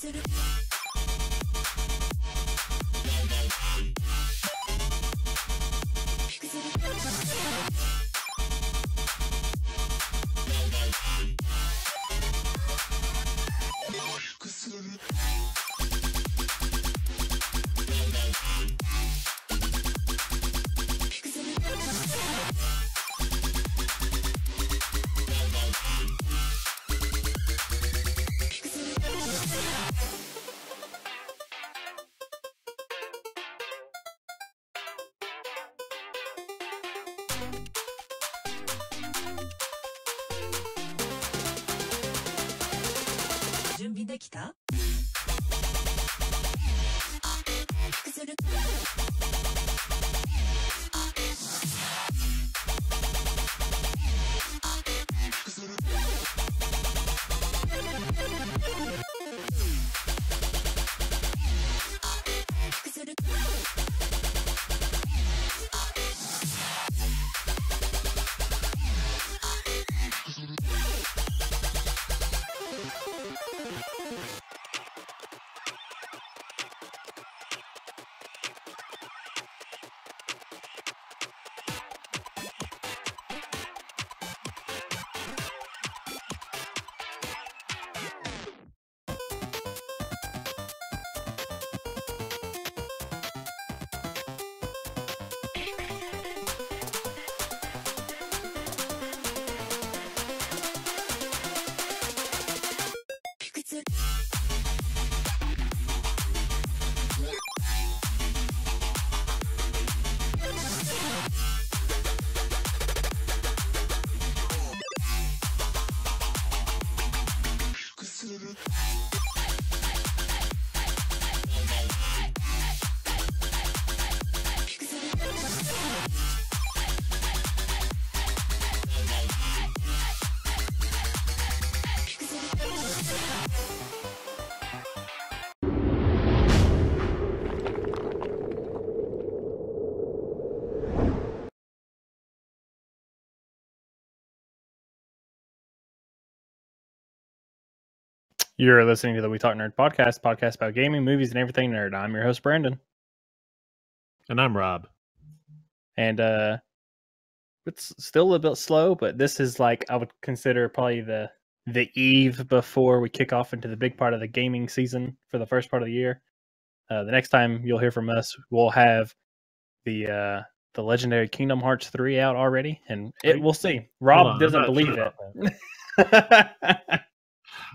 準備できた？You're listening to the We Talk Nerd podcast about gaming, movies, and everything nerd. I'm your host, Brandon. And I'm Rob. And it's still a little bit slow, but this is like, I would consider probably the eve before we kick off into the big part of the gaming season for the first part of the year. The next time you'll hear from us, we'll have the legendary Kingdom Hearts 3 out already, and we'll see. Rob doesn't believe it.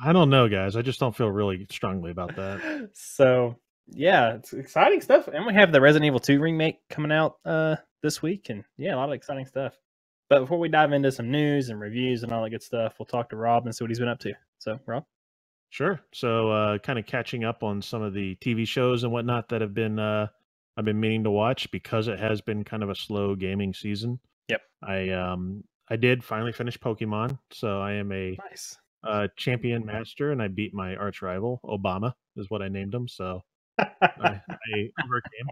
I don't know, guys. I just don't feel really strongly about that. So, yeah, it's exciting stuff. And we have the Resident Evil 2 remake coming out this week. And, yeah, a lot of exciting stuff. But before we dive into some news and reviews and all that good stuff, we'll talk to Rob and see what he's been up to. So, Rob? Sure. So, kind of catching up on some of the TV shows and whatnot that have been I've been meaning to watch because it has been kind of a slow gaming season. Yep. I did finally finish Pokemon. So, I am a... Nice. Champion Master, and I beat my arch rival. Obama is what I named him, so I overcame.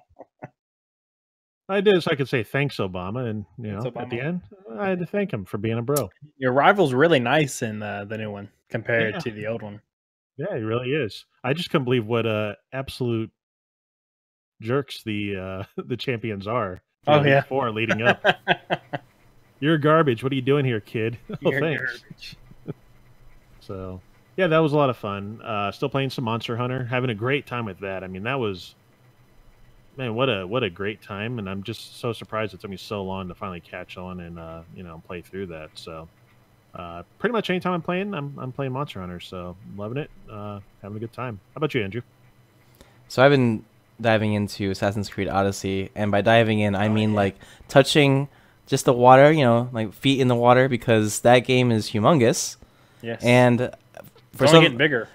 I did so I could say thanks, Obama, and at the end, I had to thank him for being a bro. Your rival's really nice in the new one compared to the old one. Yeah, he really is. I just couldn't believe what absolute jerks the champions are. For leading up. You're garbage. What are you doing here, kid? You're thanks. Garbage. So, yeah, that was a lot of fun. Still playing some Monster Hunter, having a great time with that. I mean, that was, man, what a great time, and I'm just so surprised it took me so long to finally catch on and play through that. So, pretty much anytime I'm playing Monster Hunter, so loving it, having a good time. How about you, Andrew? So I've been diving into Assassin's Creed Odyssey, and by diving in, I mean like touching just the water, like feet in the water, because that game is humongous. Yes. And for some getting bigger.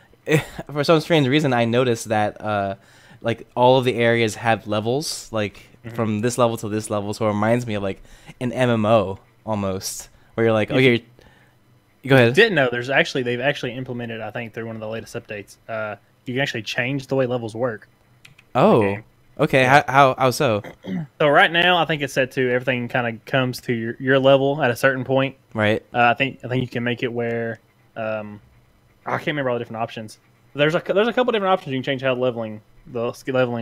For some strange reason, I noticed that like all of the areas have levels, like from this level to this level. So it reminds me of like an MMO almost, where you're like, go ahead. Didn't know they've actually implemented, I think, through one of the latest updates. You can actually change the way levels work. Oh, okay. Yeah. How so? So right now, I think it's set to everything kind of comes to your level at a certain point. Right. I think you can make it where I can't remember all the different options, There's a couple different options you can change how leveling,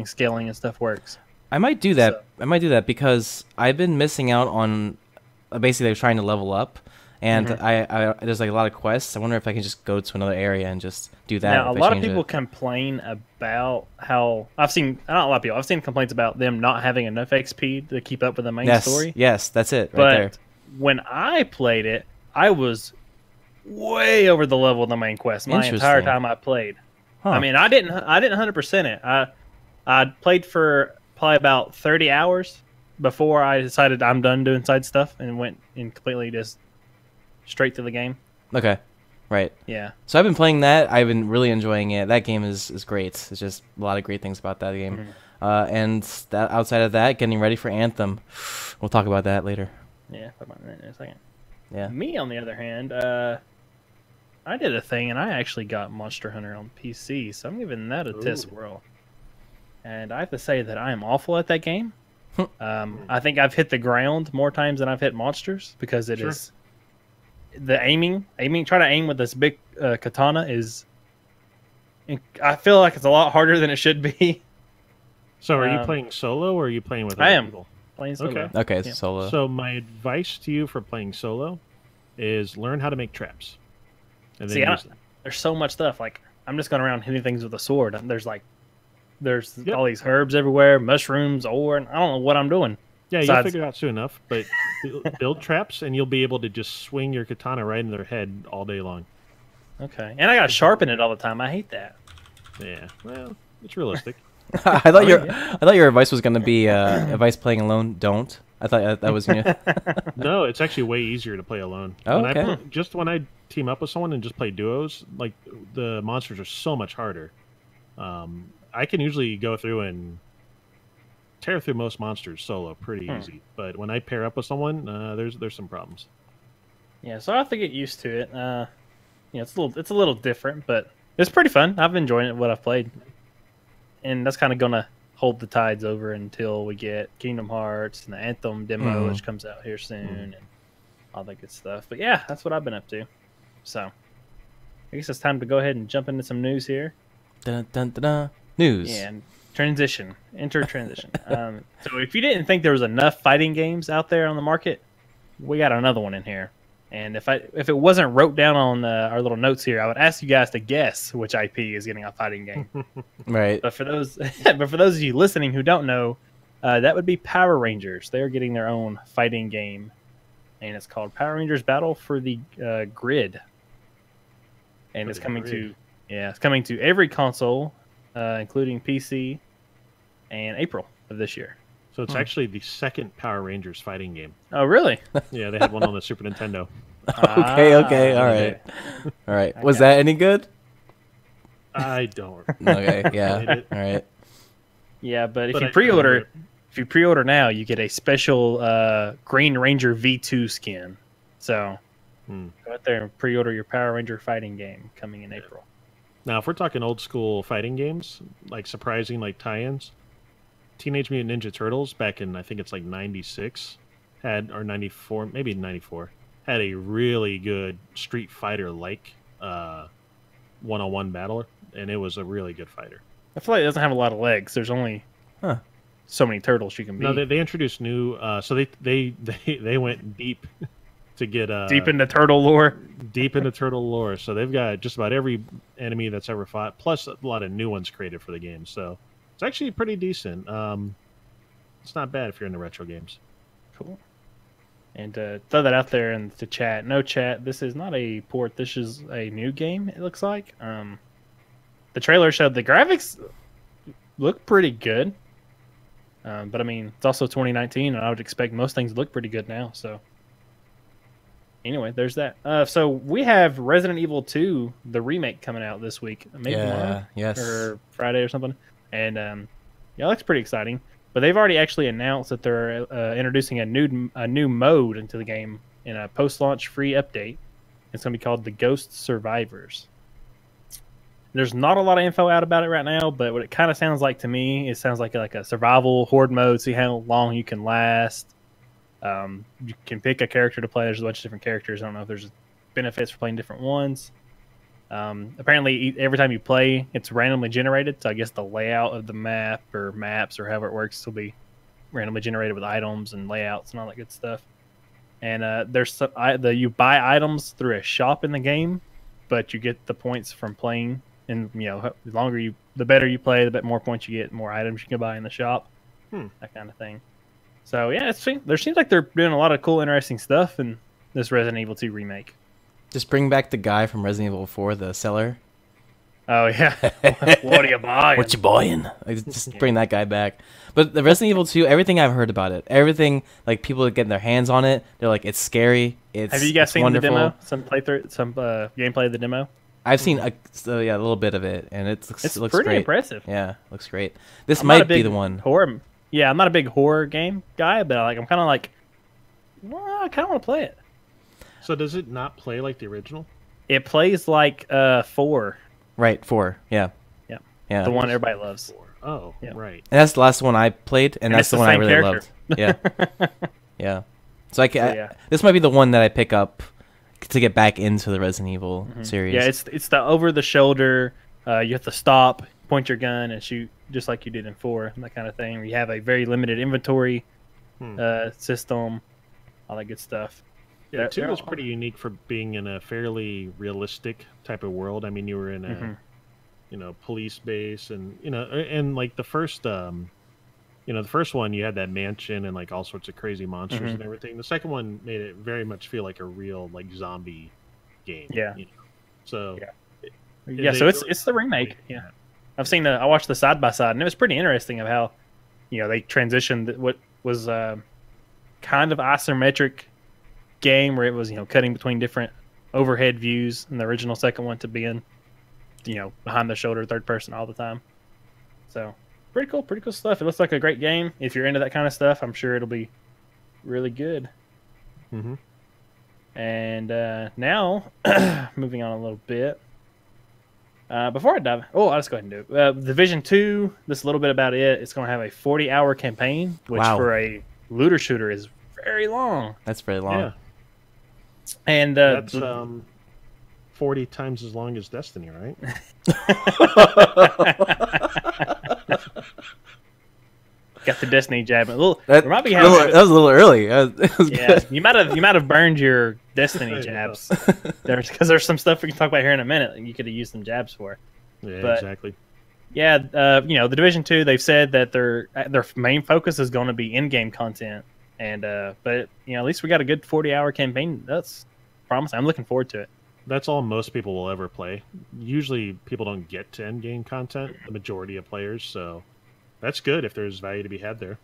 scaling, and stuff works. I might do that. So- I might do that because I've been missing out on basically trying to level up, and I there's like a lot of quests. I wonder if I can just go to another area and just do that. Now, a if I lot of change people it. complain about how I've seen. Not a lot of people. I've seen complaints about them not having enough XP to keep up with the main story. Yes, that's it right But there. when I played it, I was way over the level of the main quest my entire Interesting. time I played. Huh. I mean, I didn't 100% it. I played for probably about 30 hours before I decided I'm done doing side stuff and went and completely just straight to the game. Okay, right. Yeah. So I've been playing that. I've been really enjoying it. That game is great. It's just a lot of great things about that game. And that outside of that, getting ready for Anthem. We'll talk about that later. Yeah, talk about that in a second. Yeah. Me, on the other hand, I did a thing, and I actually got Monster Hunter on PC, so I'm giving that a test whirl. And I have to say that I am awful at that game. I think I've hit the ground more times than I've hit monsters because it is the aiming. Try to aim with this big katana is. I feel like it's a lot harder than it should be. So are you playing solo or are you playing with other I am people? playing solo. Okay, it's Yeah. solo. So my advice to you for playing solo is learn how to make traps. And then See, use them. there's so much stuff. Like I'm just going around hitting things with a sword. There's Yep. all these herbs everywhere, mushrooms, ore, and I don't know what I'm doing. Yeah, you'll Besides- figure it out soon enough. But build traps, and you'll be able to just swing your katana right in their head all day long. Okay, and I got to sharpen it all the time. I hate that. Yeah, well, it's realistic. I thought yeah. I thought your advice was gonna be advice playing alone. Don't. I thought that was you. No, it's actually way easier to play alone. Oh, when okay. When I team up with someone and just play duos, like the monsters are so much harder. I can usually go through and tear through most monsters solo pretty easy, but when I pair up with someone, there's some problems. Yeah, so I have to get used to it. It's a little different, but it's pretty fun. I've enjoyed what I've played, and that's kind of gonna hold the tides over until we get Kingdom Hearts and the Anthem demo, which comes out here soon, and all that good stuff. But yeah, that's what I've been up to. So I guess it's time to go ahead and jump into some news here. Dun, dun, dun, dun. News. Yeah, and enter transition. So if you didn't think there was enough fighting games out there on the market, we got another one in here. And if it wasn't wrote down on our little notes here, I would ask you guys to guess which IP is getting a fighting game. Right. But for those of you listening who don't know, that would be Power Rangers. They're getting their own fighting game, and it's called Power Rangers Battle for the Grid. And it's coming to every console, including PC, in April of this year. So it's actually the second Power Rangers fighting game. Oh, really? Yeah, they had one on the Super Nintendo. Okay. All right. All right. Was that any good? I don't. Okay. Yeah. Played it. All right. Yeah, but if But you I- pre-order now, you get a special Green Ranger V2 skin. So go out there and pre-order your Power Ranger fighting game coming in April. Now, if we're talking old school fighting games, like surprising, like tie-ins, Teenage Mutant Ninja Turtles back in, I think it's like 96, or 94, maybe 94, had a really good Street Fighter-like one-on-one battler, and it was a really good fighter. I feel like it doesn't have a lot of legs. There's only so many turtles you can be. No, they introduced new, so they went deep to get Deep into turtle lore. deep into turtle lore. So they've got just about every enemy that's ever fought, plus a lot of new ones created for the game. So it's actually pretty decent. It's not bad if you're into retro games. Cool. And throw that out there in the chat. No chat. This is not a port. This is a new game. It looks like. The trailer showed the graphics look pretty good. But I mean, it's also 2019, and I would expect most things to look pretty good now. So anyway, there's that. So we have Resident Evil 2, the remake, coming out this week. Maybe tomorrow or Friday or something. And yeah, it looks pretty exciting. But they've already actually announced that they're introducing a new mode into the game in a post-launch free update. It's going to be called the Ghost Survivors. There's not a lot of info out about it right now, but what it kind of sounds like to me, it sounds like a survival horde mode. See how long you can last. You can pick a character to play. There's a bunch of different characters. I don't know if there's benefits for playing different ones. Apparently, every time you play, it's randomly generated. So I guess the layout of the map or maps or however it works will be randomly generated with items and layouts and all that good stuff. And you buy items through a shop in the game, but you get the points from playing. And the better you play, the more points you get, more items you can buy in the shop. That kind of thing. So yeah, there seems like they're doing a lot of cool, interesting stuff in this Resident Evil 2 remake. Just bring back the guy from Resident Evil 4, the seller. Oh yeah, what are you buying? What you buying? Like, just bring that guy back. But the Resident Evil 2, everything I've heard about it, everything, like people getting their hands on it, they're like, it's scary. Have you guys seen wonderful. the demo? Some playthrough, some gameplay of the demo. I've seen a little bit of it, and it looks pretty great. Impressive. Yeah, looks great. This might be the one. Horror. Yeah, I'm not a big horror game guy, but I'm kind of like, well, I kind of want to play it. So does it not play like the original? It plays like 4. Right, 4. Yeah. Yeah. The one everybody loves. 4. Oh, yeah. Right. And that's the last one I played, and that's the one I really character. loved. Yeah. Yeah. So this might be the one that I pick up to get back into the Resident Evil series. Yeah, it's the over the shoulder. You have to stop, point your gun, and shoot just like you did in 4, and that kind of thing. You have a very limited inventory system, all that good stuff. Yeah, 2 was pretty unique for being in a fairly realistic type of world. I mean, you were in a police base, and and like the first the first one, you had that mansion and like all sorts of crazy monsters and everything. The second one made it very much feel like a real like zombie game. Yeah. So so it's the remake. Yeah. I watched the side by side, and it was pretty interesting of how, they transitioned what was kind of isometric game where it was cutting between different overhead views in the original second one to being behind the shoulder third person all the time. So pretty cool stuff. It looks like a great game. If you're into that kind of stuff, I'm sure it'll be really good. And now moving on a little bit, before I dive, I'll just go ahead and do it. Division 2, just a little bit about it. It's going to have a 40-hour campaign, which for a looter shooter is very long. That's very long. Yeah. And that's 40 times as long as Destiny, right? Got the Destiny jab. That was a little early. Yeah, you might have burned your Destiny jabs. Because there's some stuff we can talk about here in a minute that you could have used some jabs for. Yeah, exactly. Yeah, the Division 2, they've said that their main focus is going to be in-game content. And but at least we got a good 40-hour campaign. That's promising. I'm looking forward to it. That's all most people will ever play. Usually people don't get to end game content, the majority of players, so that's good if there's value to be had there.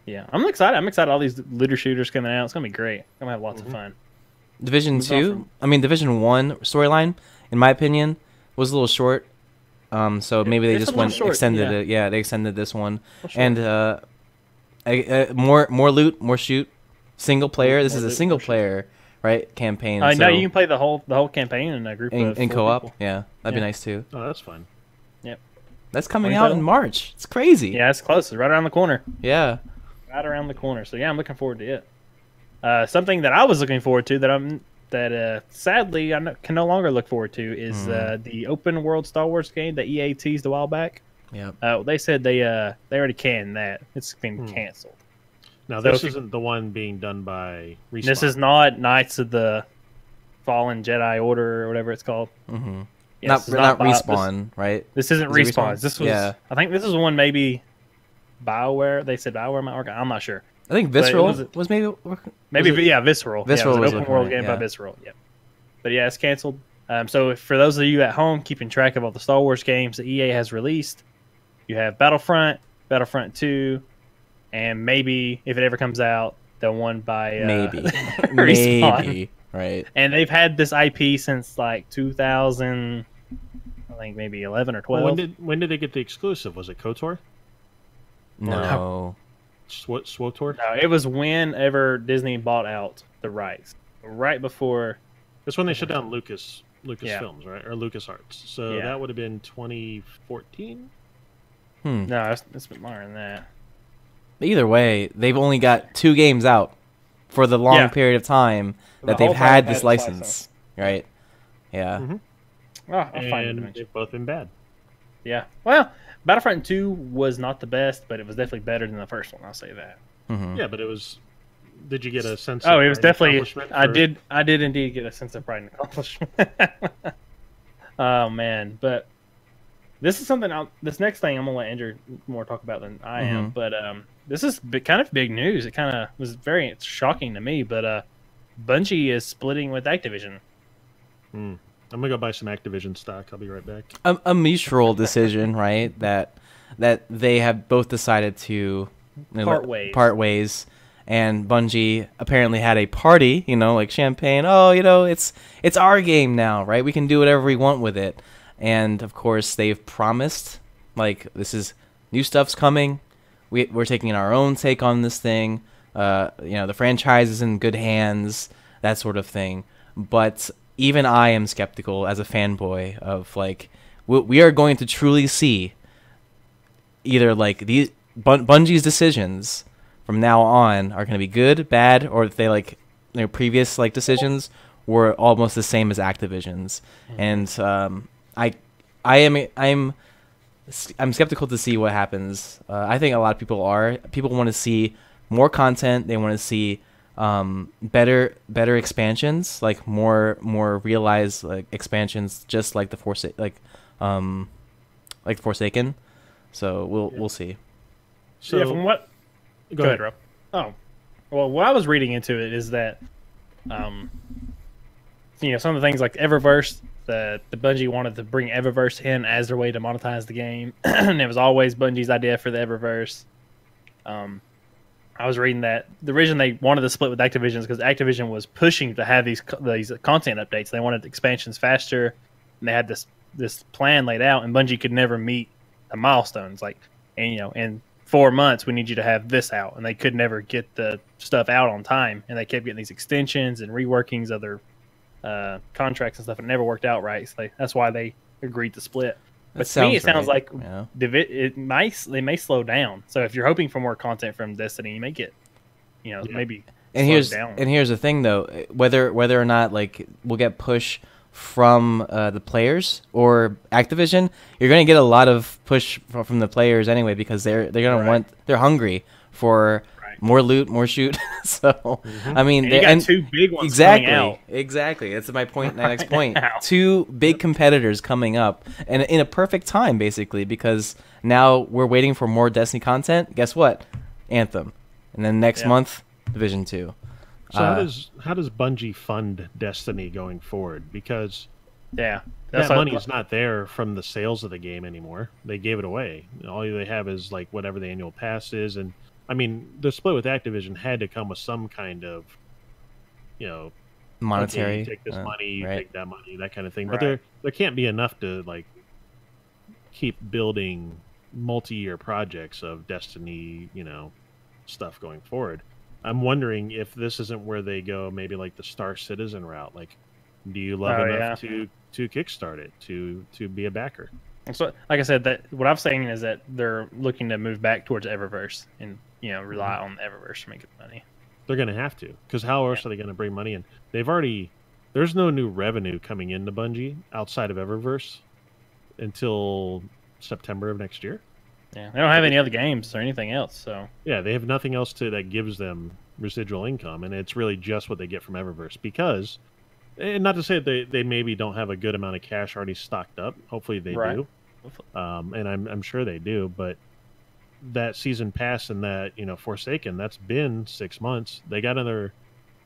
Yeah, I'm excited. I'm excited all these looter shooters coming out. It's going to be great. I'm going to have lots of fun. Division 2, Division 1 storyline, in my opinion, was a little short. So maybe they just extended it. Yeah, they extended this one. And more loot, more shoot, single player. This is a single player, right? Campaign. No, you can play the whole campaign in a group in co-op. People. Yeah, that'd be nice too. Oh, that's fun. Yep. That's coming out in March. It's crazy. Yeah, it's close. It's right around the corner. Yeah. Right around the corner. So yeah, I'm looking forward to it. Something that I was looking forward to that sadly I can no longer look forward to is the open world Star Wars game that EA teased a while back. Yeah. They said they already canned that. It's been canceled. Now this isn't the one being done by Respawn. This is not Knights of the Fallen Jedi Order or whatever it's called. Not Respawn, right? This isn't Respawn. This was. Yeah. I think this is one maybe BioWare. They said BioWare might work. I'm not sure. I think Visceral was maybe. Visceral. Visceral was an open world game by Visceral. Yeah. But yeah, it's canceled. So for those of you at home keeping track of all the Star Wars games that EA has released, you have Battlefront, Battlefront 2, and maybe if it ever comes out, the one by maybe right. And they've had this IP since like 2000, I think maybe 11 or 12. Well, when did they get the exclusive? Was it KOTOR? No. SWTOR? No, it was whenever Disney bought out the rights. Right before. That's when they shut down Lucasfilms, right? Or LucasArts. So that would have been 2014? No, it's been longer than that. Either way, they've only got 2 games out for the long period of time that they've had this license, right? Yeah. I'll find it and eventually. they've both been bad. Yeah. Well, Battlefront 2 was not the best, but it was definitely better than the first one. I'll say that. Mhm. Yeah, but it was. Did you get a sense? Oh, of it was pride and definitely. accomplishment I did indeed get a sense of pride and accomplishment. Oh man, but this is something. This next thing I'm gonna let Andrew more talk about than I am. But this is kind of big news. It kind of was very shocking to me. But Bungie is splitting with Activision. I'm gonna go buy some Activision stock. I'll be right back. A mutual decision, right? That they have both decided to Part ways. And Bungie apparently had a party, like champagne. Oh, it's our game now, right? We can do whatever we want with it. And of course, they've promised, like, this is new stuff's coming. We're taking our own take on this thing. The franchise is in good hands, that sort of thing. But even I am skeptical as a fanboy of, like, we are going to truly see either like these Bungie's decisions from now on are going to be good, bad, or if they like their previous like decisions were almost the same as Activision's. And I'm skeptical to see what happens. I think a lot of people want to see more content. They want to see better expansions, like more realized like expansions, just like the Forsaken. So we'll see. So yeah, from what. Go ahead, Rob. Oh, well, what I was reading into it is that, some of the things like Eververse, the Bungie wanted to bring Eververse in as their way to monetize the game, and it was always Bungie's idea for the Eververse. I was reading that the reason they wanted to split with Activision is because Activision was pushing to have these content updates. They wanted expansions faster, and they had this plan laid out, and Bungie could never meet the milestones. In 4 months, we need you to have this out, and they could never get the stuff out on time, and they kept getting these extensions and reworkings of their contracts and stuff, and it never worked out right. So that's why they agreed to split. But to me, it sounds like they may slow down. So if you're hoping for more content from Destiny, you may get, maybe. And here's the thing though, whether or not like we'll get push from the players or Activision, you're going to get a lot of push from the players anyway, because they're going to they're hungry for more loot, more shoot. So I mean, and you got two big ones coming out. Exactly. That's my point. My next point. Two big competitors coming up, and in a perfect time, basically, because now we're waiting for more Destiny content. Guess what? Anthem, and then next month, Division 2. So how does Bungie fund Destiny going forward? Because that money is not there from the sales of the game anymore. They gave it away. All they have is like whatever the annual pass is, and I mean the split with Activision had to come with some kind of, monetary. Okay, you take this money, you take that money, that kind of thing. But there can't be enough to like keep building multi-year projects of Destiny, stuff going forward. I'm wondering if this isn't where they go, maybe like the Star Citizen route. Like, do you love enough to kickstart it, to be a backer? So, like I said, that what I'm saying is that they're looking to move back towards Eververse and rely on Eververse to make money. They're going to have to, because how else are they going to bring money in? There's no new revenue coming into Bungie outside of Eververse until September of next year. Yeah, they don't have any other games or anything else, so yeah, they have nothing else that gives them residual income, and it's really just what they get from Eververse. Because, and not to say that they maybe don't have a good amount of cash already stocked up. Hopefully they do, and I'm sure they do. But that season pass and that Forsaken, that's been 6 months. They got another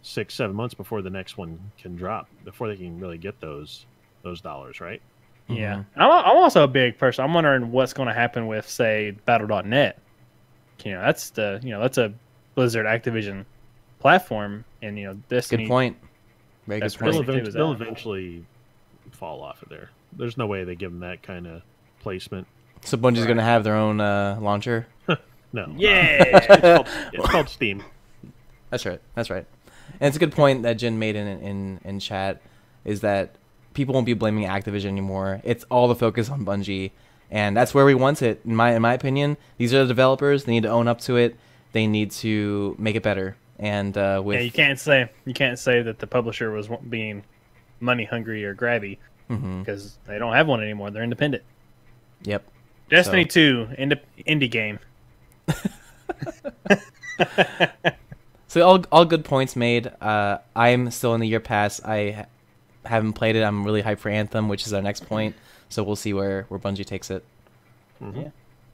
6-7 months before the next one can drop, before they can really get those dollars, right? Yeah, I'm also a big person. I'm wondering what's going to happen with, say, Battle.net. That's a Blizzard Activision platform, and Destiny. Good point. Very good point. They'll eventually fall off of there. There's no way they give them that kind of placement. So Bungie's going to have their own launcher. No. Yeah, it's called Steam. That's right. And it's a good point that Jin made in chat, is that people won't be blaming Activision anymore. It's all the focus on Bungie, and that's where we want it. In my opinion, these are the developers. They need to own up to it. They need to make it better. And you can't say that the publisher was being money hungry or grabby. because they don't have one anymore. They're independent. Yep. Destiny 2, indie game. So all good points made. I'm still in the year pass. I haven't played it. I'm really hyped for Anthem, which is our next point. So we'll see where Bungie takes it. Yeah.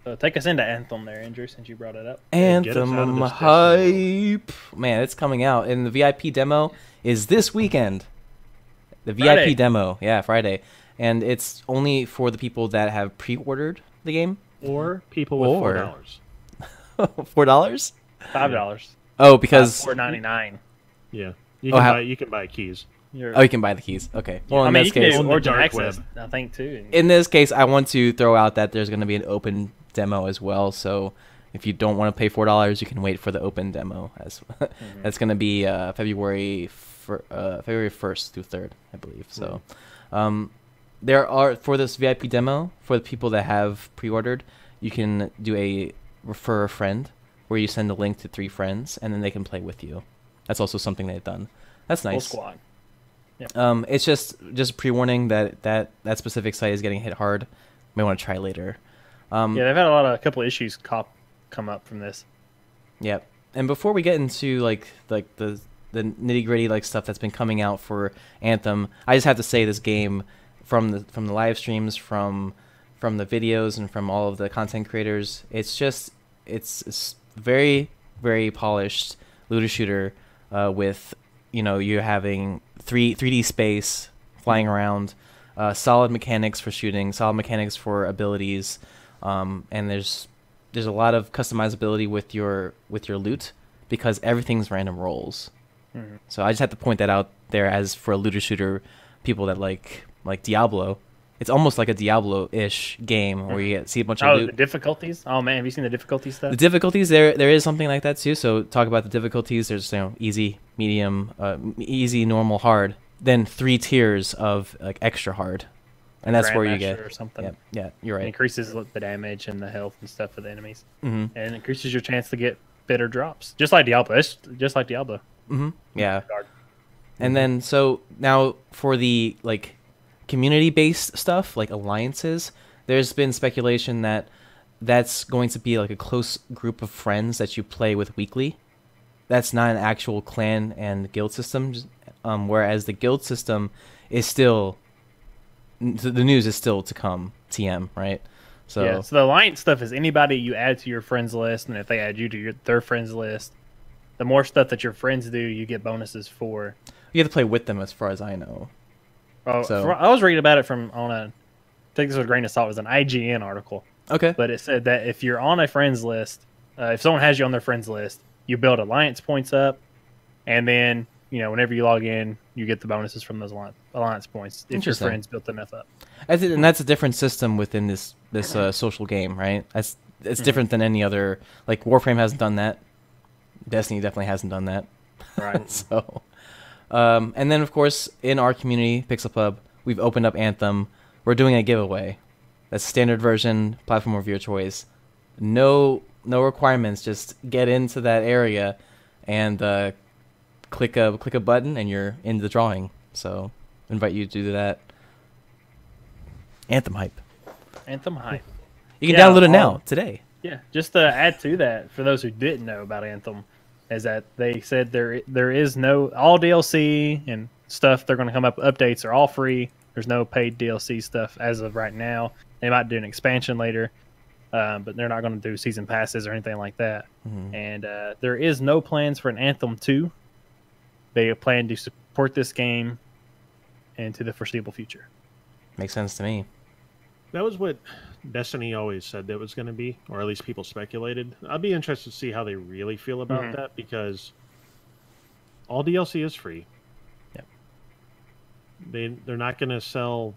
So take us into Anthem there, Andrew, since you brought it up. Anthem hype. Man, it's coming out. And the VIP demo is this weekend. The Friday. VIP demo. Yeah, Friday. And it's only for the people that have pre-ordered the game. Or people with $4. $4? $5. Oh, because $4.99. Yeah. You can buy keys. you can buy the keys. Okay. Well, I mean, you this can case, do on the Origin dark Access, web. I think, too. in this case, I want to throw out that there's going to be an open demo as well. So if you don't want to pay $4, you can wait for the open demo. That's going to be February 1st through 3rd, I believe. So there are, for this VIP demo, for the people that have pre-ordered, you can do a refer a friend where you send a link to 3 friends and then they can play with you. That's also something they've done. That's nice. Full squad. It's just pre-warning that specific site is getting hit hard. May want to try later. Yeah, they've had a couple of issues come up from this. Yep. And before we get into like the nitty-gritty like stuff that's been coming out for Anthem, I just have to say this game from the live streams, from the videos, and from all of the content creators, it's very, very polished looter shooter with, you're having 3D space flying around, solid mechanics for shooting, solid mechanics for abilities, and there's a lot of customizability with your loot because everything's random rolls. So I just have to point that out there, as for a looter shooter, people that like Diablo. It's almost like a Diablo-ish game where you see a bunch of loot. The difficulties? Oh man, have you seen the difficulty stuff? The difficulties, there is something like that too. So talk about the difficulties. There's easy, medium, easy, normal, hard. Then 3 tiers of like extra hard, and that's where you get or something. Yeah, you're right. It increases the damage and the health and stuff for the enemies, Mm-hmm. and it increases your chance to get better drops, just like Diablo. It's just like Diablo. Mm-hmm. Yeah. Guard. And then so now for the like community-based stuff, like alliances, there's been speculation that that's going to be like a close group of friends that you play with weekly. That's not an actual clan and guild system, whereas the guild system is still, the news is still to come, TM, right? So yeah, so the alliance stuff is anybody you add to your friends list, and if they add you to their friends list, the more stuff that your friends do, you get bonuses for. you have to play with them, as far as I know. Oh, So- I was reading about it take this with a grain of salt. It was an IGN article, Okay. but it said that if you're on a friends list, if someone has you on their friends list, you build alliance points up, and then whenever you log in, you get the bonuses from those alliance points if your Interesting. friends built enough up. And that's a different system within this social game, right? It's different than any other. Like Warframe hasn't done that. Destiny definitely hasn't done that. Right. So, and then of course in our community, PixelPub, we've opened up Anthem. We're doing a giveaway. That's standard version, platform of your choice. No requirements. Just get into that area and click a button, and you're in the drawing. So, invite you to do that. Anthem hype. Anthem hype. You can Yeah, download it now today. Yeah, just to add to that, for those who didn't know about Anthem, is that they said there is no all DLC and stuff. They're going to come up with updates are all free. There's no paid DLC stuff as of right now. They might do an expansion later, but they're not going to do season passes or anything like that. Mhm. And there is no plans for an Anthem 2. They plan to support this game into the foreseeable future. Makes sense to me. That was what Destiny always said that was going to be, or at least people speculated. I'd be interested to see how they really feel about that, because all DLC is free. Yep. They're not going to sell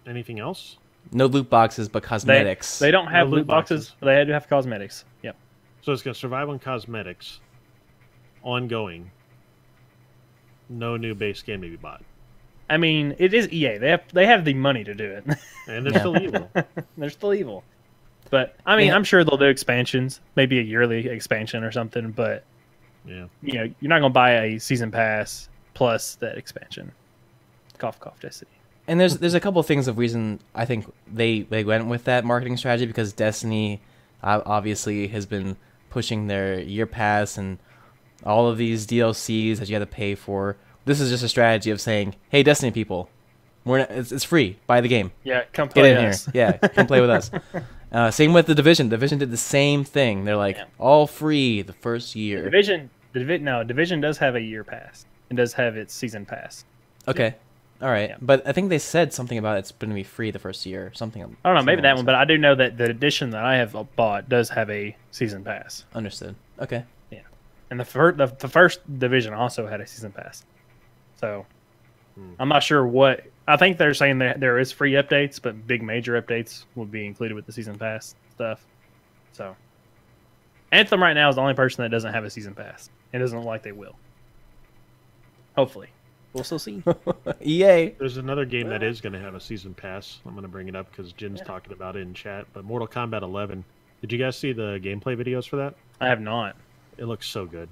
anything else. No loot boxes, but cosmetics. They don't have No loot boxes. But they do have cosmetics. Yep. So it's going to survive on cosmetics, ongoing. No new base game to be bought. I mean, it is EA. They have the money to do it. And they're still evil. They're still evil. But I mean, Yeah. I'm sure they'll do expansions, maybe a yearly expansion or something. But Yeah. you're not going to buy a season pass plus that expansion. Cough, cough, Destiny. And there's a couple of things of reason I think they went with that marketing strategy, because Destiny obviously has been pushing their year pass and all of these DLCs that you had to pay for. This is just a strategy of saying, hey, Destiny people, it's free. Buy the game. Yeah, come Get play in us. here. Yeah, come play with us. Same with the Division. Division did the same thing. They're like, all free the first year. Division does have a year pass. It does have its season pass. Okay. All right. Yeah. But I think they said something about it's going to be free the first year or something. I don't know, maybe that one, but I do know that the edition that I have bought does have a season pass. Understood. Okay. Yeah. And the first Division also had a season pass. So I'm not sure what. I think they're saying that there is free updates, but big major updates will be included with the season pass stuff. So Anthem right now is the only person that doesn't have a season pass. It doesn't look like they will. Hopefully. We'll still see. EA. There's another game that is going to have a season pass. I'm going to bring it up because Jin's talking about it in chat. But Mortal Kombat 11. Did you guys see the gameplay videos for that? I have not. It looks so good.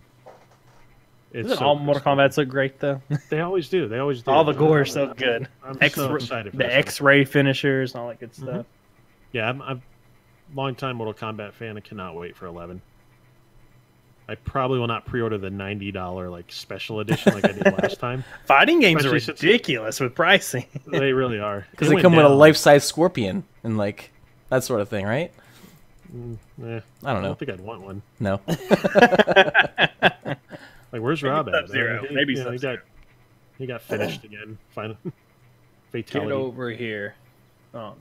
It's Doesn't all Mortal Kombats look great, though? They always do. They always do. All the gore is so good. I'm so excited for the this X-ray finishers and all that good stuff. Yeah, I'm a long-time Mortal Kombat fan. I cannot wait for 11. I probably will not pre-order the $90 like special edition like I did last time. Fighting games are Especially ridiculous with pricing. They really are. Because It they went come with a down. life-size scorpion and like that sort of thing, right? Eh, I don't know. think I'd want one. No. Like, where's Rob at? Sub-Zero. Maybe Sub-Zero. He got finished again. Final Get fatality. over here. Oh,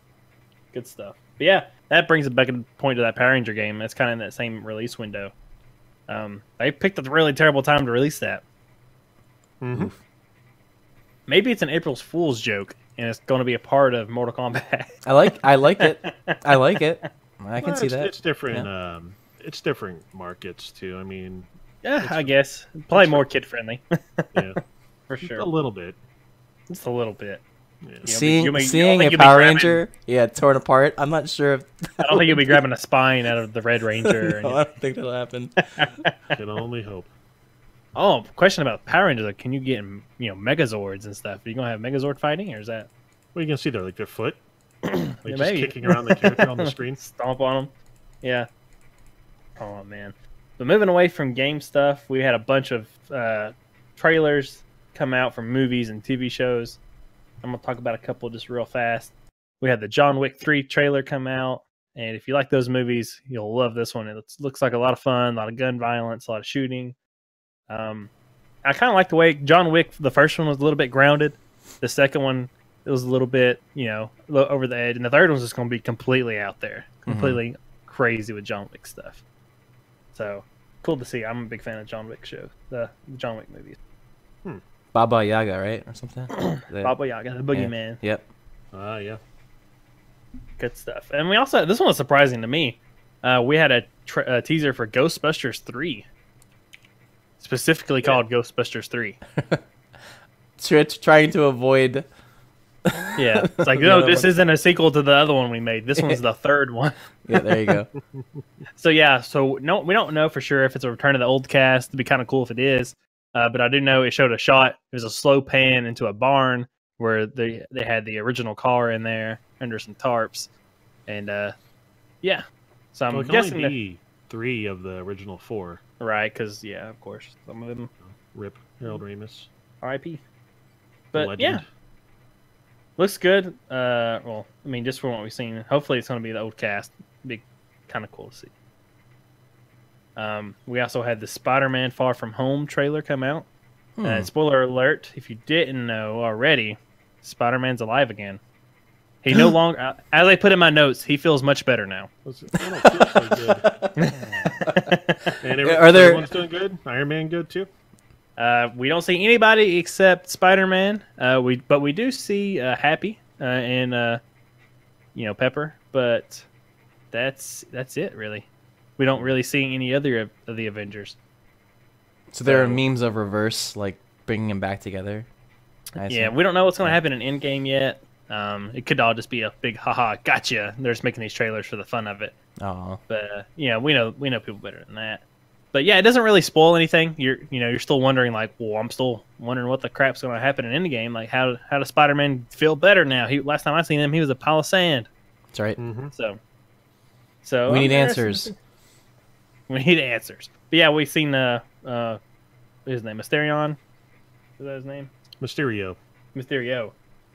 good stuff. But yeah, that brings it back a point to that Power Ranger game. That's kind of in that same release window. They picked a really terrible time to release that. Mm-hmm. Maybe it's an April Fool's joke, and it's going to be a part of Mortal Kombat. I like it. I like it. I can Well, see that. It's different. Yeah. It's different markets too. I mean, Yeah, I guess. Probably more kid-friendly. yeah, For sure. a little bit. Just a little bit. Yeah. Seeing you don't a think you'll be Power grabbing- Ranger, torn apart. I'm not sure if I don't think you'll be grabbing a spine out of the Red Ranger. Or no, I don't think that'll happen. Can only hope. Oh, question about Power Rangers. Like, can you get, Megazords and stuff? Are you going to have Megazord fighting, or is that... Well, you can see their foot, like just maybe. kicking around the character on the screen. Stomp on them? Yeah. Oh, man. But moving away from game stuff, we had a bunch of trailers come out from movies and TV shows. I'm going to talk about a couple just real fast. We had the John Wick 3 trailer come out, and if you like those movies, you'll love this one. It looks like a lot of fun, a lot of gun violence, a lot of shooting. I kind of like the way John Wick, the first one was a little bit grounded. The second one, it was a little bit, over the edge. And the third one's just going to be completely out there, completely crazy with John Wick stuff. So, cool to see. I'm a big fan of John Wick show, the John Wick movies. Baba Yaga, right, or something. Baba Yaga, the Boogeyman. Yep. Yeah. Good stuff. And we also, this one was surprising to me. We had a teaser for Ghostbusters 3. Specifically called Ghostbusters 3. Trying to avoid. Yeah. It's like, no, this isn't a sequel to the other one we made. This one's the third one. Yeah, there you go. So no, we don't know for sure if it's a return of the old cast. It'd be kind of cool if it is. But I do know it showed a shot. It was a slow pan into a barn where they had the original car in there under some tarps. And, yeah. So I'm Well, it can guessing only be 3 of the original 4. right, because, yeah, of course, some of them Rip Harold Ramis. R.I.P. But, Legend. yeah. Looks good. Well, I mean, just from what we've seen, hopefully it's going to be the old cast. Be kind of cool to see. We also had the Spider-Man Far From Home trailer come out. Spoiler alert, if you didn't know already, Spider-Man's alive again. He no longer, as I put in my notes, he feels much better now. I don't feel so good. And everyone's doing good? Iron Man good too? We don't see anybody except Spider-Man. But we do see Happy and Pepper, but that's it really. We don't really see any other of the Avengers. So there are memes of Reverse, like bringing them back together. Yeah, we don't know what's going to happen in Endgame yet. It could all just be a big haha gotcha. They're just making these trailers for the fun of it. Oh, But we know people better than that. But yeah, it doesn't really spoil anything. You're still wondering like, well, I'm still wondering what the crap's going to happen in Endgame. Like, how does Spider-Man feel better now? Last time I seen him, he was a pile of sand. That's right. Mm-hmm. So We need answers. We need answers. But yeah, we've seen what's his name, Mysterion. Is that his name? Mysterio. We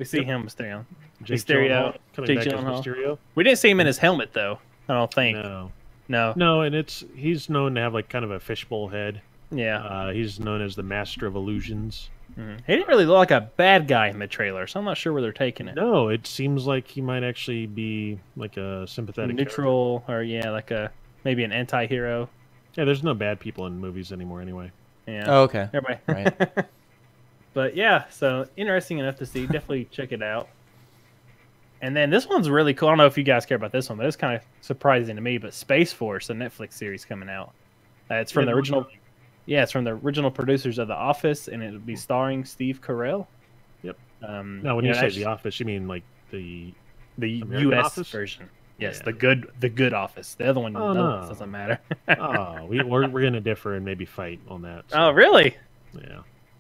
see him, Mysterion. Jake Mysterio. Gyllenhaal coming Jake back as Gyllenhaal. Mysterio. We didn't see him in his helmet though. I don't think. No. No, and he's known to have like kind of a fishbowl head. Yeah. He's known as the Master of Illusions. Mm-hmm. He didn't really look like a bad guy in the trailer, so I'm not sure where they're taking it. No, it seems like he might actually be like a sympathetic neutral, or like maybe an anti-hero. Yeah, there's no bad people in movies anymore anyway. Yeah. Oh, okay. Everybody. Right. But yeah, so interesting enough to see. Definitely check it out. And then this one's really cool. I don't know if you guys care about this one, but it's kind of surprising to me. But Space Force, a Netflix series coming out. It's from the original. Yeah, it's from the original producers of The Office, and it'll be starring Steve Carell. Yep. Now, when you say The Office, you mean like the American U.S. Office? version. Yes, Yeah. the good Office. The other one, Oh, no, no. doesn't matter. We're going to differ and maybe fight on that. So. Oh, really? Yeah.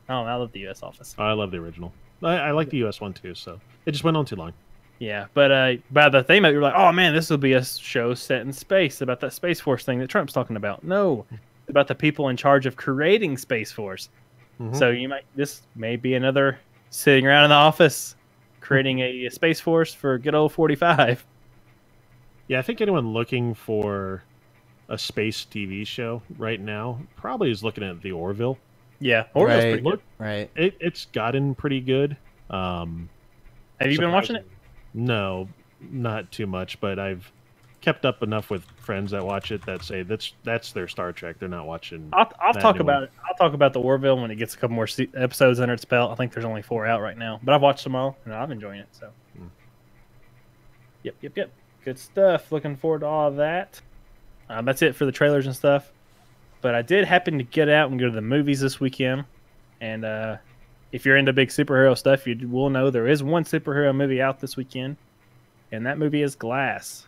Oh, I love the U.S. Office. I love the original. I like the U.S. one too, so it just went on too long. Yeah, but by the thing that you're like, oh man, this will be a show set in space about that Space Force thing that Trump's talking about. No, it's about the people in charge of creating Space Force. Mhm. So this may be another sitting around in the office creating a Space Force for good old 45. Yeah, I think anyone looking for a space TV show right now probably is looking at the Orville. Yeah, Orville's pretty good. Right. It's gotten pretty good. Have you been watching it? No, not too much, but I've kept up enough with friends that watch it that say that's their Star Trek. They're not watching. I'll talk about it. I'll talk about the Orville when it gets a couple more episodes under its belt. I think there's only 4 out right now, but I've watched them all and I'm enjoying it. So, Yep. Good stuff. Looking forward to all of that. That's it for the trailers and stuff. But I did happen to get out and go to the movies this weekend, and if you're into big superhero stuff, you will know there is one superhero movie out this weekend, and that movie is Glass,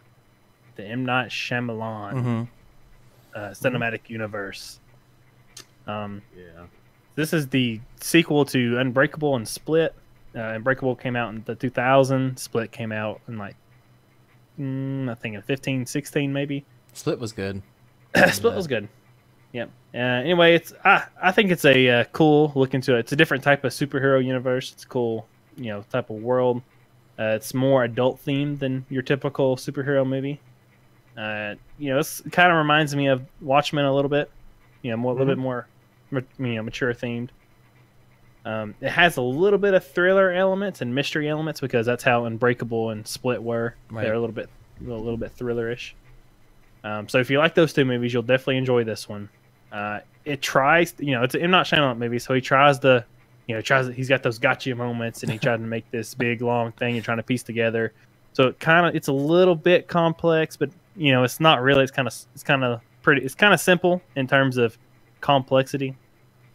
the M. Night Shyamalan cinematic universe. This is the sequel to Unbreakable and Split. Unbreakable came out in the 2000. Split came out in I think in 15, 16 maybe. Split was good. Split was good. Yep. Anyway, I think it's a cool look into it. It's a different type of superhero universe. It's a cool, type of world. It's more adult themed than your typical superhero movie. This kind of reminds me of Watchmen a little bit. A little bit more, mature themed. It has a little bit of thriller elements and mystery elements because that's how Unbreakable and Split were. Right. They're a little bit thrillerish. So if you like those two movies, you'll definitely enjoy this one. It tries, it's an M. Night Shyamalan movie, so he tries to, he's got those gotcha moments, and he tried to make this big long thing you're trying to piece together. So it's a little bit complex, but it's not really. It's kind of simple in terms of complexity.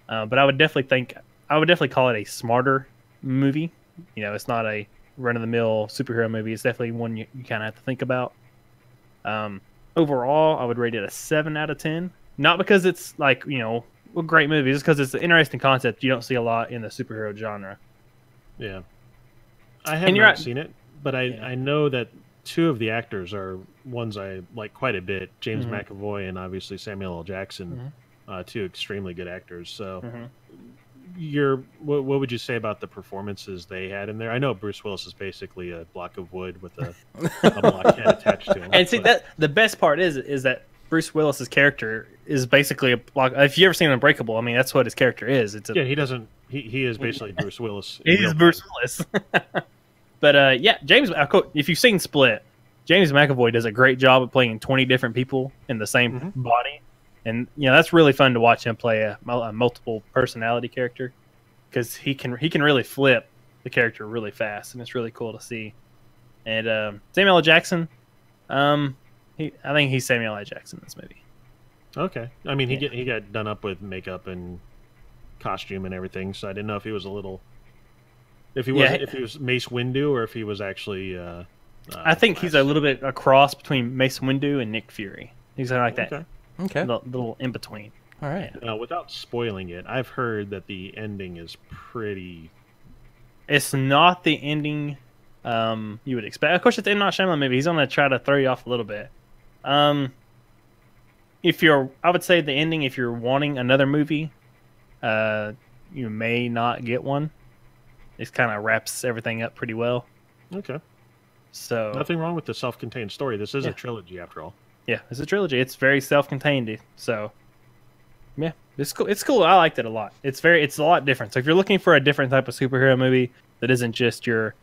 But I would definitely call it a smarter movie. It's not a run of the mill superhero movie. It's definitely one you kind of have to think about. Overall, I would rate it a 7 out of 10. Not because it's a great movie, just because it's an interesting concept you don't see a lot in the superhero genre. Yeah. I have not seen it, but I know that 2 of the actors are ones I like quite a bit. James McAvoy and obviously Samuel L. Jackson, 2 extremely good actors. So what would you say about the performances they had in there? I know Bruce Willis is basically a block of wood with a blockhead attached to him. And see, that the best part is that Bruce Willis's character is basically a block. If you ever seen Unbreakable, that's what his character is. He is basically Bruce Willis. He is Bruce Willis. But James, if you've seen Split, James McAvoy does a great job of playing 20 different people in the same body. And that's really fun to watch him play a multiple personality character, because he can really flip the character really fast, and it's really cool to see. And Samuel L. Jackson, I think he's Samuel L. Jackson in this movie. Okay, he got done up with makeup and costume and everything, so I didn't know if he was if he was Mace Windu or if he was actually. I think he's a little bit a cross between Mace Windu and Nick Fury. He's like that. Okay. The little in between. All right. Now, without spoiling it, I've heard that the ending is pretty. It's not the ending you would expect. Of course, it's M. Night Shyamalan movie. He's going to try to throw you off a little bit. I would say the ending, if you're wanting another movie, you may not get one. It kind of wraps everything up pretty well. Okay. So Nothing wrong with the self-contained story. This is a trilogy, after all. yeah, it's a trilogy. It's very self-contained. So yeah, it's cool. It's cool. I liked it a lot. It's a lot different. So if you're looking for a different type of superhero movie that isn't just your,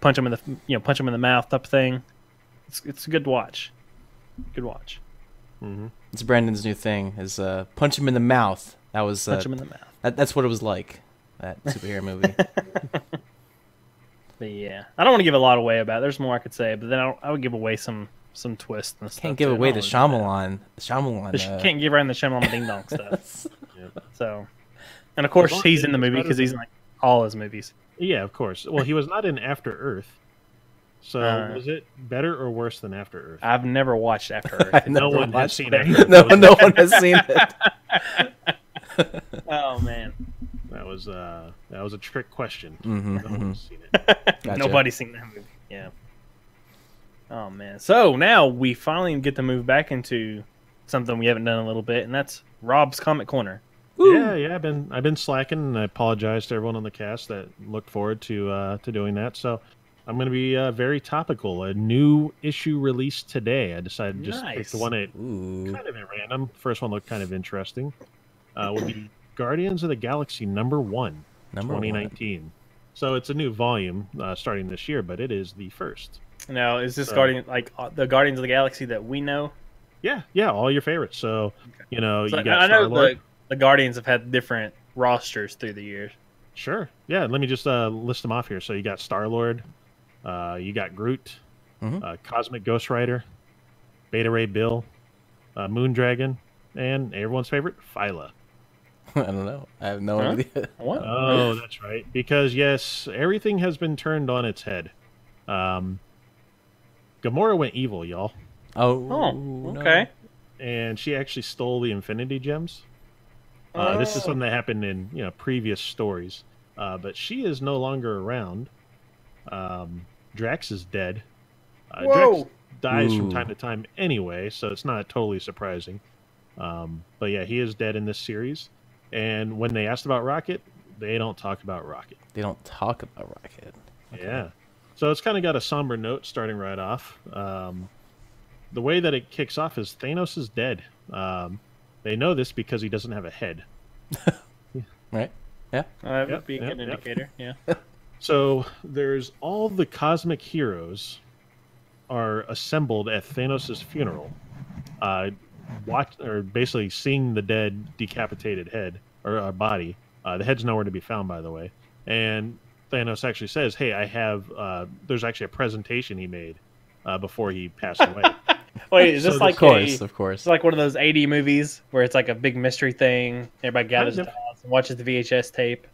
punch them in the mouth type of thing, it's a good watch. Good watch. Mm-hmm. It's Brandon's new thing. Is punch him in the mouth. That was Punch him in the mouth. That's what it was like. That superhero movie. But yeah, I don't want to give a lot away about it. There's more I could say, but then I would give away some twists and stuff. Can't give too. away I the don't wanna Shyamalan. The Shyamalan. do that. Can't give around the Shyamalan Ding Dong stuff. Yep. So, and of course As long he's as in the it's movie better because he's in like all his movies. Yeah, of course. Well, he was not in After Earth. So was it better or worse than After Earth? I've never watched After Earth. No one has seen it. No one has seen it. Oh man, That was a trick question. Mm-hmm, No one's seen it. Gotcha. Nobody's seen that movie. Yeah. Oh man. So now we finally get to move back into something we haven't done in a little bit, and that's Rob's Comic Corner. Yeah. I've been slacking, and I apologize to everyone on the cast that looked forward to doing that. So I'm going to be very topical. A new issue released today. I decided to just pick Nice. the one at Ooh. kind of at random. First one looked kind of interesting. Will be Guardians of the Galaxy #1, Number 2019. So it's a new volume starting this year, but it is the first. Now, is this So- the Guardians of the Galaxy that we know? Yeah, all your favorites. So you So got I know Star-Lord. the Guardians have had different rosters through the years. Sure. Yeah, let me just list them off here. So you got Star-Lord, you got Groot, Mhm. Cosmic Ghost Rider, Beta Ray Bill, Moondragon, and everyone's favorite, Phyla. I don't know. I have no Huh? idea. What? Oh, that's right. Because, yes, everything has been turned on its head. Gamora went evil, y'all. Oh, no. okay. And she actually stole the Infinity Gems. This is something that happened in previous stories. But she is no longer around. Drax is dead. Whoa! Drax dies from Ooh. time to time anyway, so it's not totally surprising. But yeah, he is dead in this series. And when they asked about Rocket, they don't talk about Rocket. They don't talk about Rocket. Okay. Yeah. So it's kind of got a somber note starting right off. The way that it kicks off is Thanos is dead. They know this because he doesn't have a head. Right? Yeah. That would Yep, be a good yep. indicator. Yeah. So there's all the cosmic heroes are assembled at Thanos' funeral, basically seeing the dead decapitated head or body. The head's nowhere to be found, by the way. And Thanos actually says, "Hey, I have." There's actually a presentation he made before he passed away. Wait, is this So like Of course, of it's course. like one of those 80 movies where it's like a big mystery thing? Everybody gathers Kind at of. the house and watches the VHS tape.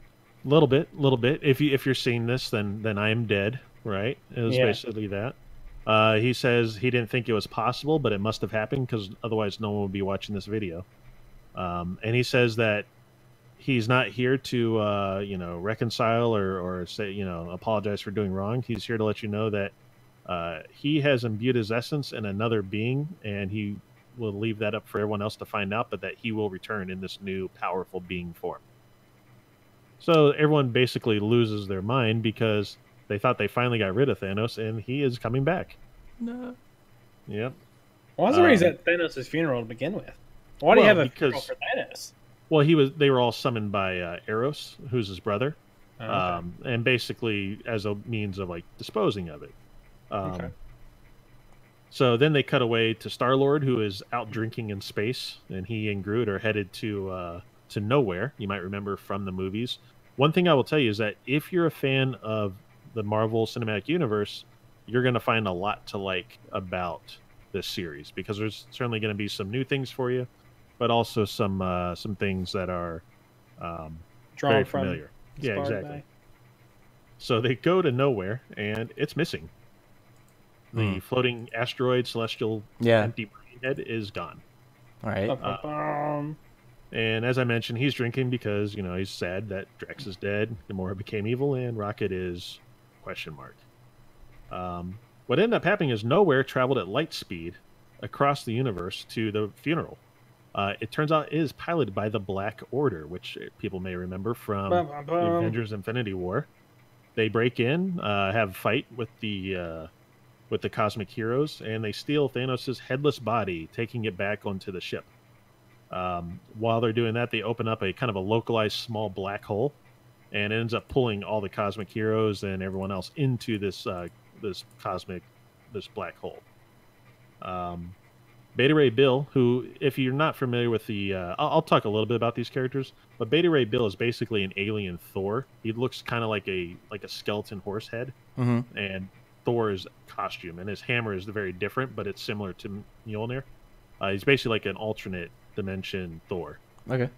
Little bit. If you're seeing this, then I am dead. Right? It was Yeah. basically that. He says he didn't think it was possible, but it must have happened because otherwise no one would be watching this video. And he says that he's not here to reconcile or say apologize for doing wrong. He's here to let you know that he has imbued his essence in another being, and he will leave that up for everyone else to find out, but that he will return in this new powerful being form. So everyone basically loses their mind because they thought they finally got rid of Thanos, and he is coming back. No. Yep. Why was he's at Thanos' funeral to begin with? Why do you Well, have a funeral because- for Thanos? Well, they were all summoned by Eros, who's his brother, Oh, okay. and basically as a means of like disposing of it. Okay. So then they cut away to Star-Lord, who is out drinking in space, and he and Groot are headed to nowhere. You might remember from the movies. One thing I will tell you is that if you're a fan of the Marvel Cinematic Universe, you're going to find a lot to like about this series, because there's certainly going to be some new things for you, but also some things that are Drawn very from, familiar. Yeah, inspired exactly. by. So they go to nowhere, and it's missing. The floating asteroid celestial Yeah. empty brain head is gone. All right. Bum, bum, bum. And as I mentioned, he's drinking because, he's sad that Drax is dead, Gamora became evil, and Rocket is question mark. What ended up happening is Nowhere traveled at light speed across the universe to the funeral. It turns out it is piloted by the Black Order, which people may remember from the Avengers Infinity War. They break in, have a fight with the cosmic heroes, and they steal Thanos' headless body, taking it back onto the ship. While they're doing that, they open up a kind of a localized small black hole, and it ends up pulling all the cosmic heroes and everyone else into this black hole. Beta Ray Bill, who, if you're not familiar with the, I'll talk a little bit about these characters, but Beta Ray Bill is basically an alien Thor. He looks kind of like a skeleton horse head, and Thor's costume, and his hammer is very different, but it's similar to Mjolnir. He's basically like an alternate dimension Thor. Okay.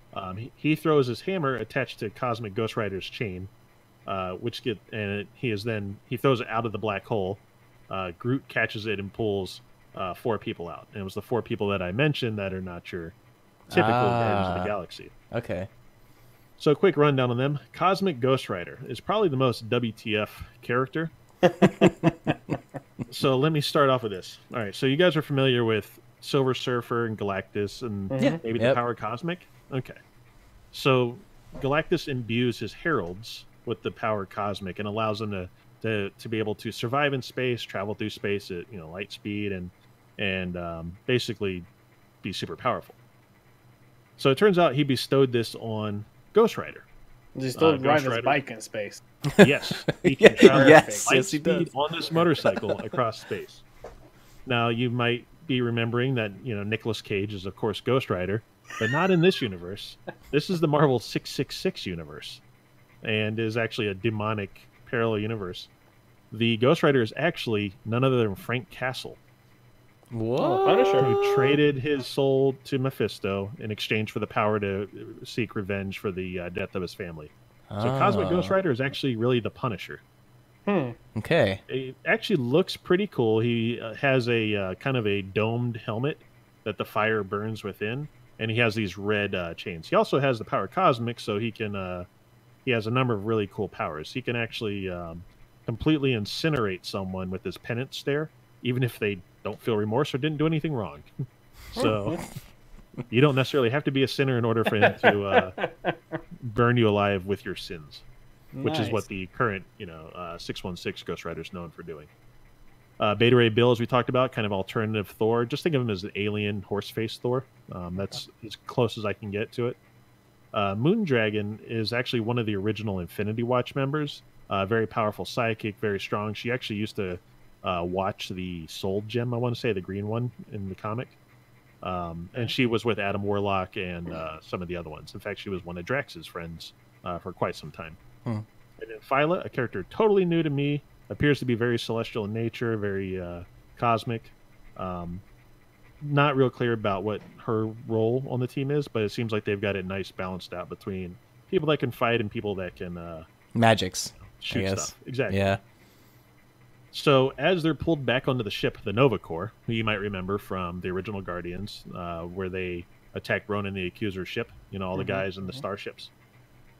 He throws his hammer attached to Cosmic Ghost Rider's chain, he throws it out of the black hole. Groot catches it and pulls 4 people out. And it was the 4 people that I mentioned that are not your typical Guardians of the Galaxy. Okay. So a quick rundown on them. Cosmic Ghost Rider is probably the most WTF character. So let me start off with this. All right, so you guys are familiar with Silver Surfer and Galactus and maybe the power Cosmic? Okay. So Galactus imbues his heralds with the power Cosmic and allows them to be able to survive in space, travel through space at light speed, and basically be super powerful. So it turns out he bestowed this on Ghost Rider. He still ride his bike in space. Yes, he can travel yes, light he speed does. on this motorcycle across space. Now you might be remembering that Nicolas Cage is of course Ghost Rider, but not in this universe. This is the Marvel 666 universe, and is actually a demonic parallel universe. The Ghost Rider is actually none other than Frank Castle, What? who traded his soul to Mephisto in exchange for the power to seek revenge for the death of his family. So Cosmic Ghost Rider is actually really the Punisher. Okay. It actually looks pretty cool. He has a kind of a domed helmet that the fire burns within, and he has these red chains. He also has the power Cosmic, so he can he has a number of really cool powers. He can actually completely incinerate someone with his penance stare, even if they don't feel remorse or didn't do anything wrong. So you don't necessarily have to be a sinner in order for him to burn you alive with your sins, which is what the current 616 Ghost Rider is known for doing. Beta Ray Bill, as we talked about, kind of alternative Thor. Just think of him as an alien horse-faced Thor. That's as close as I can get to it. Moondragon is actually one of the original Infinity Watch members. Very powerful psychic, very strong. She actually used to watch the Soul Gem, I want to say, the green one in the comic. And she was with Adam Warlock and some of the other ones. In fact, she was one of Drax's friends for quite some time. And then Phyla, a character totally new to me, appears to be very celestial in nature, very cosmic. Not real clear about what her role on the team is, but it seems like they've got it nice balanced out between people that can fight and people that can Magics. shoot stuff. Exactly. Yeah. So as they're pulled back onto the ship, the Nova Corps, who you might remember from the original Guardians, where they attacked Ronan the Accuser's ship, all the guys in the starships.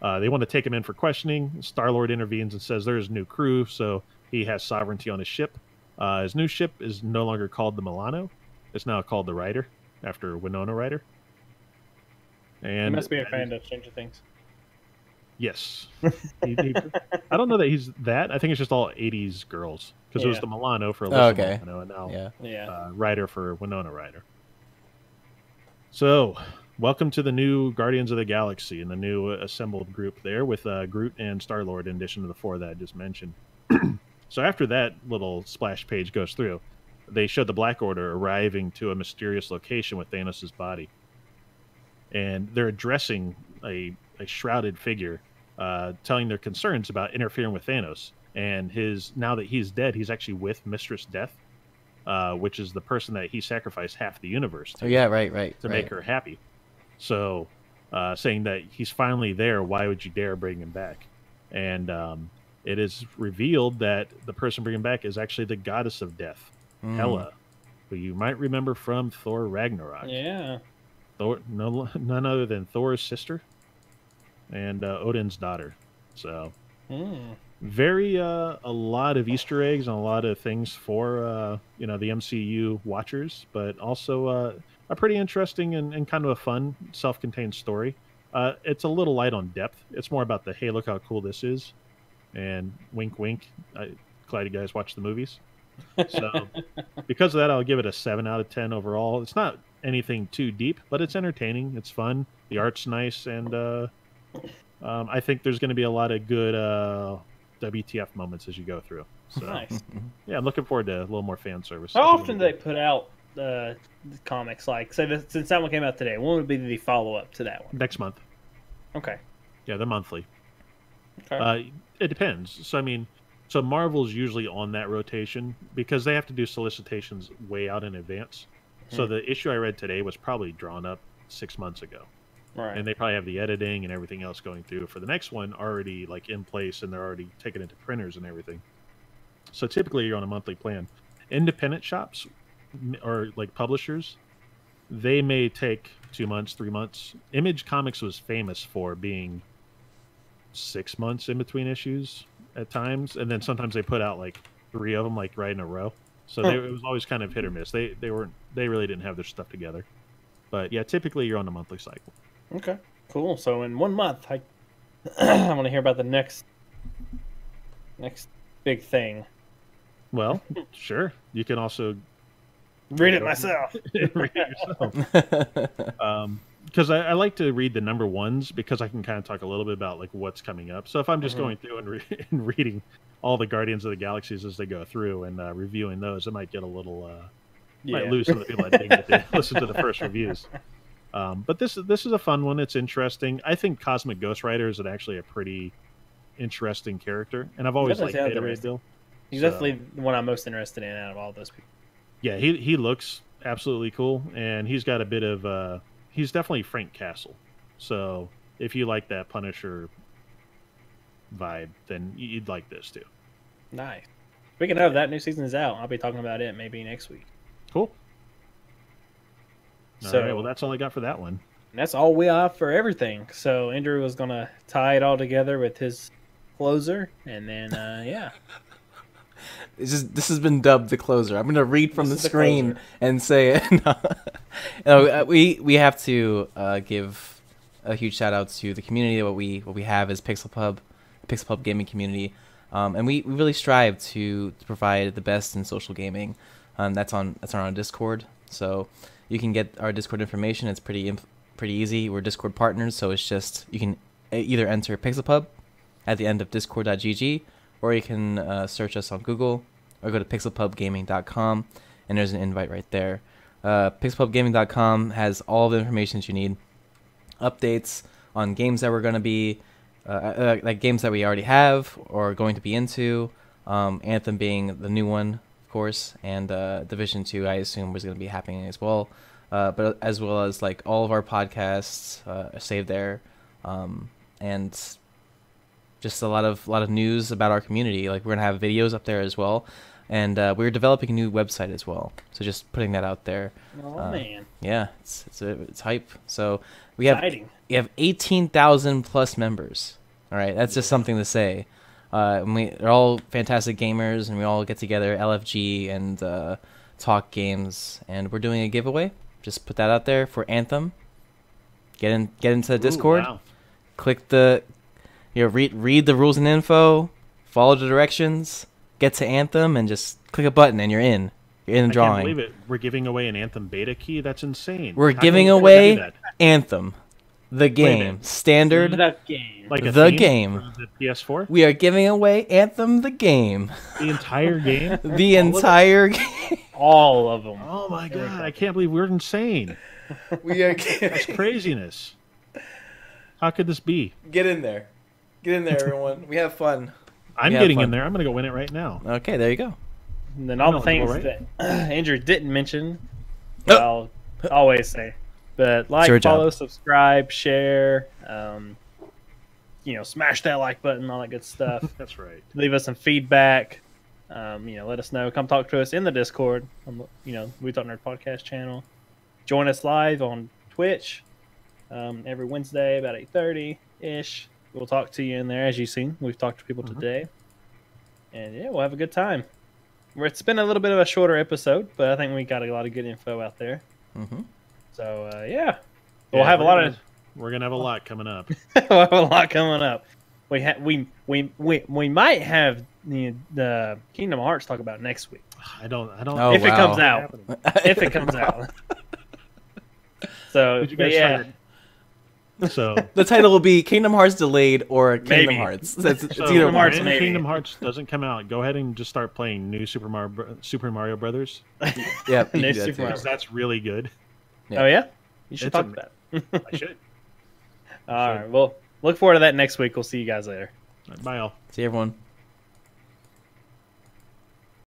They want to take him in for questioning. Star-Lord intervenes and says there's a new crew, so he has sovereignty on his ship. His new ship is no longer called the Milano. It's now called the Ryder, after Winona Ryder. And He must be a fan of Stranger Things. Yes. I don't know that he's that. I think it's just all 80s girls. Because it was the Milano for Alyssa Milano, and now Ryder for Winona Ryder. So, welcome to the new Guardians of the Galaxy and the new assembled group there with Groot and Star-Lord in addition to the 4 that I just mentioned. So after that little splash page goes through, they showed the Black Order arriving to a mysterious location with Thanos' body. And they're addressing a shrouded figure, telling their concerns about interfering with Thanos. And now that he's dead, he's actually with Mistress Death, which is the person that he sacrificed half the universe to. Oh, yeah, right. To make her happy. So, saying that he's finally there, why would you dare bring him back? And it is revealed that the person bringing him back is actually the goddess of death, Hela, who you might remember from Thor Ragnarok. Yeah. Thor, none other than Thor's sister and Odin's daughter. So very a lot of Easter eggs and a lot of things for the MCU watchers, but also a pretty interesting and kind of a fun self-contained story. It's a little light on depth. It's more about the hey, look how cool this is, and wink, wink. Glad you guys watched the movies. So because of that, I'll give it a 7 out of 10 overall. It's not anything too deep, but it's entertaining. It's fun. The art's nice, and I think there's going to be a lot of good WTF moments as you go through. So, Nice. Yeah, I'm looking forward to a little more fan service. How often do they put out the comics? Like, say, since that one came out today, when would be the follow-up to that one? Next month. Okay. Yeah, they're monthly. Okay. It depends. So Marvel's usually on that rotation because they have to do solicitations way out in advance. So the issue I read today was probably drawn up 6 months ago. Right. And they probably have the editing and everything else going through for the next one already like in place, and they're already taken into printers and everything. So typically you're on a monthly plan. Independent shops or like publishers, they may take 2 months, 3 months. Image Comics was famous for being 6 months in between issues at times, and then sometimes they put out like 3 of them like right in a row. So it was always kind of hit or miss. They really didn't have their stuff together. But yeah, typically you're on a monthly cycle. Okay. Cool. So in 1 month, I want to hear about the next big thing. Well, sure. You can also Read it myself. read it yourself. Because I like to read the number ones because I can kind of talk a little bit about like what's coming up. So if I'm just going through and reading all the Guardians of the Galaxies as they go through and reviewing those, it might get a little might lose some of the people that think that they listen to the first reviews. But this is a fun one. It's interesting. I think Cosmic Ghost Rider is actually a pretty interesting character, and I've always liked Beta Ray Bill. He's definitely the one I'm most interested in out of all those people. Yeah, he looks absolutely cool, and he's got a bit of he's definitely Frank Castle. So if you like that Punisher vibe, then you'd like this too. Nice. Speaking of, that new season is out. I'll be talking about it maybe next week. Cool. So, all right, well, that's all I got for that one. That's all we have for everything. So Andrew was going to tie it all together with his closer, and then, yeah. This has been dubbed the closer. I'm going to read from the screen and say it. No, we have to give a huge shout out to the community. What we have is PixelPub gaming community, and we really strive to provide the best in social gaming. That's on our Discord, so you can get our Discord information. It's pretty easy. We're Discord partners, so it's just you can either enter PixelPub at the end of discord.gg, or you can search us on Google or go to pixelpubgaming.com, and there's an invite right there. Pixelpubgaming.com has all the information that you need. Updates on games that we're going to be, like games that we already have or going to be into. Anthem being the new one, of course, and Division 2, I assume, was going to be happening as well. But as well as like all of our podcasts are saved there, and just a lot of news about our community. Like we're gonna have videos up there as well, and we're developing a new website as well. So just putting that out there. Oh man! Yeah, it's hype. So we have Exciting. 18,000 plus members. All right, that's just something to say. They're all fantastic gamers, and we all get together, LFG, and talk games. And we're doing a giveaway. Just put that out there for Anthem. Get into the Discord. Wow. Click the. Read the rules and info, follow the directions, get to Anthem, and just click a button, and you're in. You're in the drawing. I can't believe it. We're giving away an Anthem beta key. That's insane. We're How giving can we away do that? Anthem, the game, standard, The game. Like a the theme game. for the PS4. We are giving away Anthem, the game, The entire game. the entire game. All of them. Oh my god! I can't believe we're insane. We are That's craziness. How could this be? Get in there, everyone. We have fun. I'm getting in there. I'm going to go win it right now. Okay, there you go. And then all the things that Andrew didn't mention, but I'll always say. But like, follow, subscribe, share, smash that like button, all that good stuff. That's right. Leave us some feedback. Let us know. Come talk to us in the Discord. We Thought Nerd Podcast channel. Join us live on Twitch every Wednesday about 8:30 ish. We'll talk to you in there, as you've seen. We've talked to people today, and yeah, we'll have a good time. It's been a little bit of a shorter episode, but I think we got a lot of good info out there. So yeah, we'll have a lot of. We're gonna have a lot coming up. We'll have a lot coming up. We might have the Kingdom Hearts talk about next week. I don't. Oh, if it wow. comes out. If it comes out. So yeah. So The title will be Kingdom Hearts Delayed or Kingdom Maybe. Hearts. It's So either Kingdom Hearts, when maybe. Kingdom Hearts doesn't come out, go ahead and just start playing new Super Mario Brothers, Yeah, you New can do that Super too. Mario. because that's really good. Yeah. Oh yeah, you should It's talk am- about it. I should. All right. Well, look forward to that next week. We'll see you guys later. Bye, all. See you, everyone.